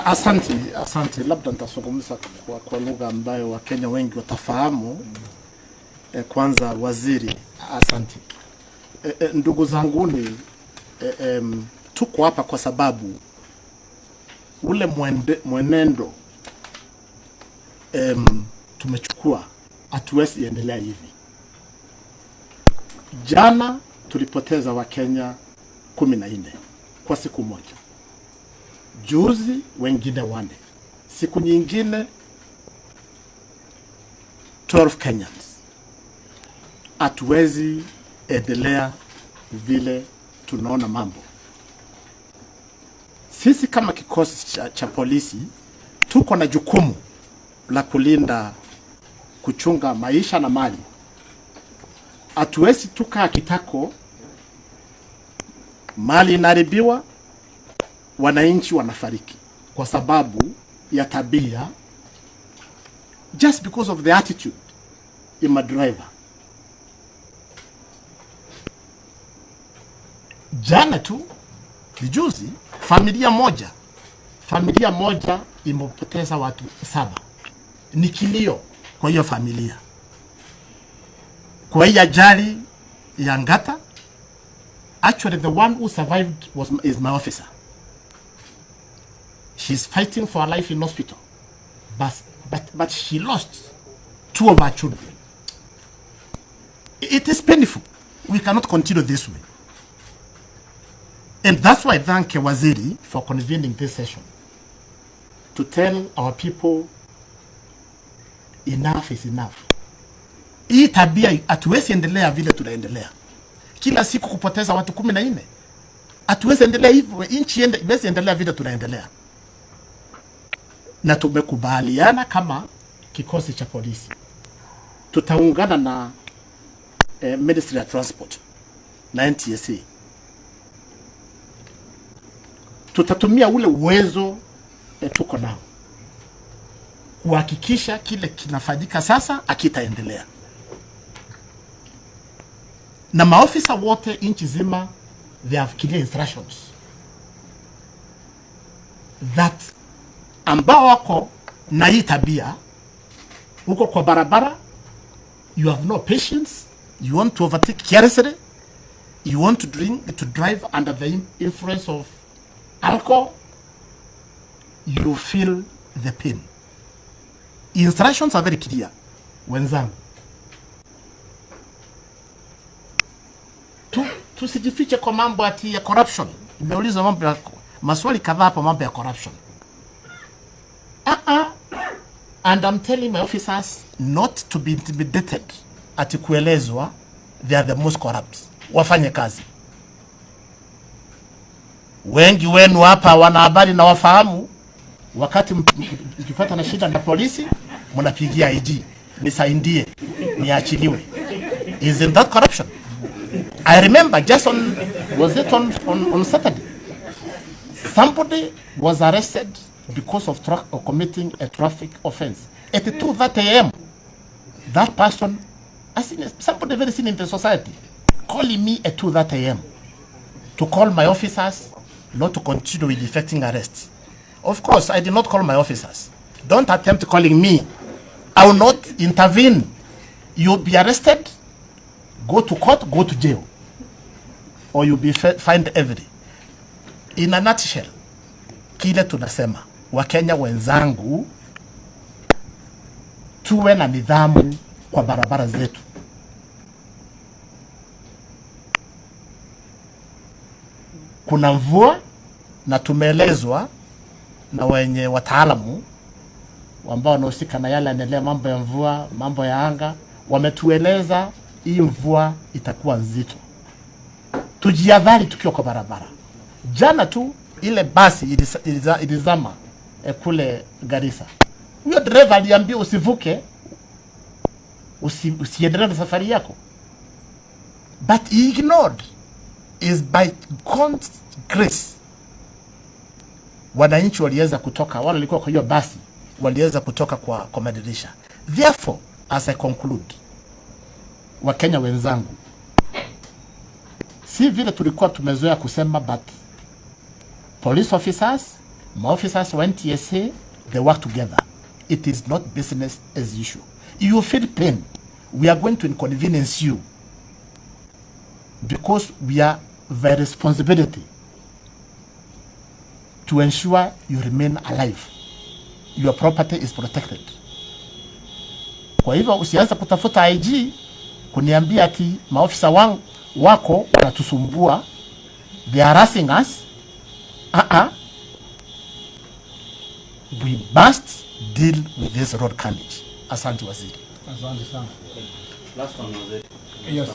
Asante. Labda nitazungumza kwa lugha ambayo Wakenya wengi watafahamu. Kwanza waziri, asante. Ndugu zanguni, tuko hapa kwa sababu ule mwenendo tumechukua hatuwezi endelea hivi. Jana tulipoteza Wakenya 14 kwa siku moja. Juzi wengine 4. Siku nyingine 12 Kenyans. Hatuwezi endelea vile tunaona mambo. Sisi kama kikosi cha polisi tuko na jukumu la kulinda, kuchunga maisha na mali. Hatuwezi tukaa kitako, mali inaharibiwa, wananchi wanafariki kwa sababu ya tabia, just because of the attitude in my driver. Jana tu, juzi, familia moja imepoteza watu 7. Ni kilio kwa hiyo familia. Kwa hiyo ajali ya Ngata, actually the one who survived is my officer. She's fighting for her life in hospital, but she lost 2 of her children. It is painful. We cannot continue this way. And that's why I thank Waziri for convening this session to tell our people enough is enough. Hii tabia hatuwezi endelea vile tunaendelea. Kila siku kupoteza watu 14. Hatuwezi endelea hivyo. Nchi iwezi endelea vile tunaendelea. Na tumekubaliana kama kikosi cha polisi, tutaungana na Ministry of Transport na NTSA. Tutatumia ule uwezo tuko nao kuhakikisha kile kinafanyika sasa akitaendelea. Na maofisa wote nchi zima, they have clear instructions that ambao wako na hii tabia huko kwa barabara, you have no patience, you want to overtake carelessly, you want to drive under the influence of alcohol, you feel the pain. Instructions are very clear. Wenzangu, tusijifiche kwa mambo ati ya corruption. Nimeuliza mambo ya maswali kadhaa hapa, mambo ya corruption. And I'm telling my officers not to be intimidated ati kuelezwa they are the most corrupt. Wafanye kazi. Wengi wenu hapa wana habari na wafahamu, wakati mkipata na shida na polisi mnapigia IG, nisaidie, niachiliwe. Isn't that corruption? I remember just on Saturday, somebody was arrested because of committing a traffic offense at 2:30 a.m. That person, somebody very seen in the society, calling me at 2:30 a.m. to call my officers not to continue with effecting arrests. Of course, I did not call my officers. Don't attempt calling me. I will not intervene. You'll be arrested, go to court, go to jail, or you'll be fined every. In a nutshell, kile tunasema, Wakenya wenzangu, tuwe na nidhamu kwa barabara zetu. Kuna mvua na tumeelezwa na wenye wataalamu ambao wanahusika na yale yanaendelea, mambo ya mvua, mambo ya anga, wametueleza hii mvua itakuwa nzito. Tujiadhari tukiwa kwa barabara. Jana tu ile basi ilizama kule Garissa. Huyo driver aliambia usivuke, usiendelee na safari yako. But he ignored. Is by God's grace wananchi waliweza kutoka, wale walikuwa kwa hiyo basi waliweza kutoka kwa madirisha. Therefore, as I conclude, Wakenya wenzangu, si vile tulikuwa tumezoea kusema, but police officers My officers went TSA, they work together. It is not business as usual. You feel pain. We are going to inconvenience you because we are the responsibility to ensure you remain alive. Your property is protected. Kwa hivyo usianze kutafuta IG kuniambia ati maofisa wako wanatusumbua, they are harassing us. We must deal with this road carnage. Asante waziri. Asante sana. Last one was it. Yes.